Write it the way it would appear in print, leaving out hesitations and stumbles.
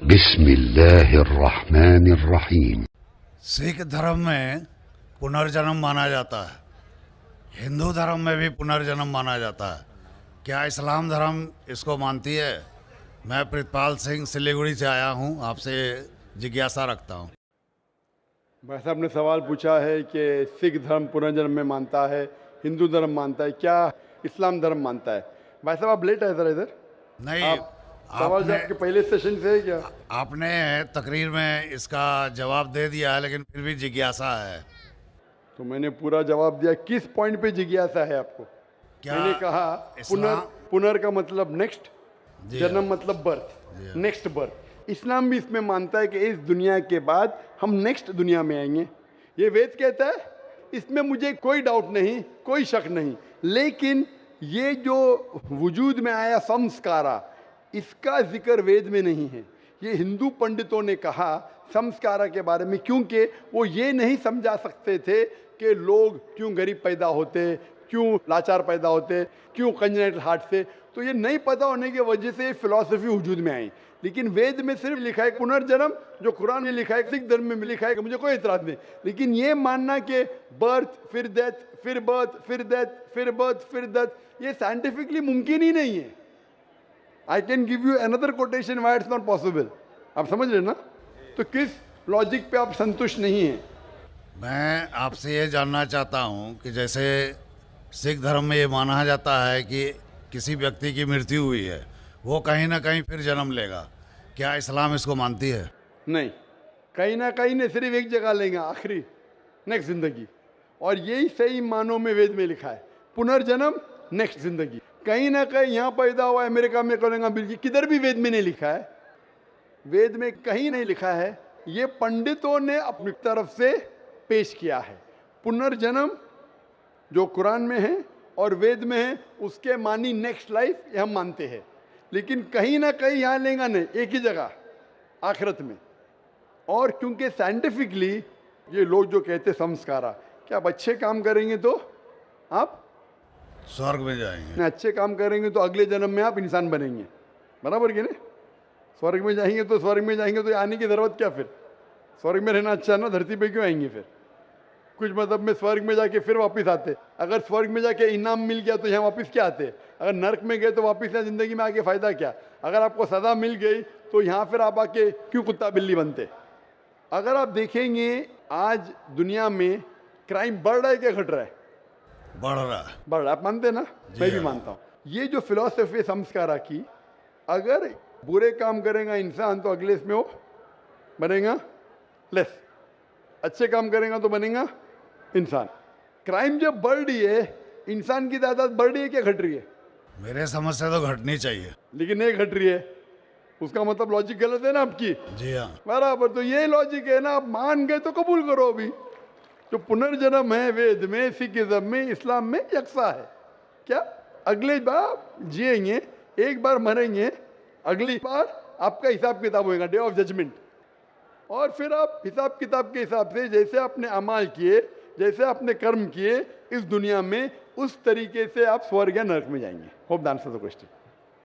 बिस्मिल्लाहिर्रहमानिर्रहीम। सिख धर्म में पुनर्जन्म माना जाता है, हिंदू धर्म में भी पुनर्जन्म माना जाता है। क्या इस्लाम धर्म इसको मानती है? मैं प्रितपाल सिंह सिलीगुड़ी से आया हूँ, आपसे जिज्ञासा रखता हूँ। भाई साहब ने सवाल पूछा है कि सिख धर्म पुनर्जन्म में मानता है, हिंदू धर्म मानता है, क्या इस्लाम धर्म मानता है। भाई साहब आप लेट आए सर इधर। नहीं, आप सवाल जो आपके पहले सेशन से है क्या? आपने तकरीर में इसका जवाब दे दिया है, लेकिन फिर भी जिज्ञासा है। तो मैंने पूरा जवाब दिया। किस पॉइंट पे जिज्ञासा है आपको? क्या मैंने कहा पुनर का मतलब नेक्स्ट, जी जन्म मतलब बर्थ, नेक्स्ट बर्थ। इस्लाम भी इसमें मानता है कि इस दुनिया के बाद हम नेक्स्ट दुनिया में आएंगे। ये वेद कहता है, इसमें मुझे कोई डाउट नहीं, कोई शक नहीं। लेकिन ये जो वजूद में आया संस्कारा, इसका जिक्र वेद में नहीं है। ये हिंदू पंडितों ने कहा संस्कारा के बारे में, क्योंकि वो ये नहीं समझा सकते थे कि लोग क्यों गरीब पैदा होते, क्यों लाचार पैदा होते, क्यों कंजेनिटल हार्ट से। तो ये नहीं पता होने की वजह से फिलॉसफी वजूद में आई। लेकिन वेद में सिर्फ लिखा है पुनर्जन्म, जो कुरान में लिखा है, सिख धर्म में लिखा है, मुझे कोई इतराज नहीं। लेकिन ये मानना कि बर्थ फिर डेथ, फिर बर्थ फिर डेथ, फिर बर्थ फिर डेथ, ये साइंटिफिकली मुमकिन ही नहीं है। I can give you another quotation why it's not possible. आप समझ रहे ना? तो किस लॉजिक पे आप संतुष्ट नहीं हैं? मैं आपसे ये जानना चाहता हूँ कि जैसे सिख धर्म में ये माना जाता है कि किसी व्यक्ति की मृत्यु हुई है, वो कहीं ना कहीं फिर जन्म लेगा। क्या इस्लाम इसको मानती है? नहीं, कहीं ना कहीं ने सिर्फ एक जगह लेंगे, आखिरी नेक्स्ट जिंदगी। और यही सही मानों में वेद में लिखा है, पुनर्जन्म नेक्स्ट जिंदगी। कहीं ना कहीं यहाँ पैदा हुआ, अमेरिका में करेंगे, बिल्कुल किधर भी वेद में नहीं लिखा है। वेद में कहीं नहीं लिखा है। ये पंडितों ने अपनी तरफ से पेश किया है। पुनर्जन्म जो कुरान में है और वेद में है, उसके मानी नेक्स्ट लाइफ, ये हम मानते हैं। लेकिन कहीं ना कहीं यहाँ लेंगे नहीं, एक ही जगह आखिरत में। और क्योंकि साइंटिफिकली ये लोग जो कहते संस्कारा, क्या आप अच्छे काम करेंगे तो आप स्वर्ग में जाएंगे, अच्छे काम करेंगे तो अगले जन्म में आप इंसान बनेंगे, बराबर कि नहीं? स्वर्ग में जाएंगे तो आने की ज़रूरत क्या फिर? स्वर्ग में रहना अच्छा ना, धरती पे क्यों आएंगे फिर? कुछ मतलब में स्वर्ग में जाके फिर वापस आते। अगर स्वर्ग में जाके इनाम मिल गया तो यहाँ वापस क्या आते? अगर नर्क में गए तो वापस यहाँ ज़िंदगी में आके फ़ायदा क्या? अगर आपको सज़ा मिल गई तो यहाँ फिर आप आके क्यों कुत्ता बिल्ली बनते? अगर आप देखेंगे आज दुनिया में क्राइम बढ़ रहा है क्या घट रहा है? बढ़ रहा है। बढ़ रहा है, आप मानते ना? मैं भी मानता हूँ। ये जो फिलॉसफी संस्कारा की, अगर बुरे काम करेगा इंसान तो अगले इसमें वो बनेगा लेस, अच्छे काम करेगा तो बनेगा इंसान। क्राइम जब बढ़ रही है, इंसान की तादाद बढ़ रही है क्या घट रही है? मेरे समझ से तो घटनी चाहिए। लेकिन नहीं घट रही है, उसका मतलब लॉजिक गलत है ना आपकी? जी हाँ, बराबर। तो ये लॉजिक है ना, आप मान गए तो कबूल करो। अभी जो पुनर्जन्म है वेद में, सिखिज्म में, इस्लाम में यकसा है। क्या अगले बार जिएंगे, एक बार मरेंगे, अगली बार आपका हिसाब किताब होगा, डे ऑफ जजमेंट। और फिर आप हिसाब किताब के हिसाब से जैसे आपने अमाल किए, जैसे आपने कर्म किए इस दुनिया में, उस तरीके से आप स्वर्ग या नरक में जाएंगे। Hope the answer the question.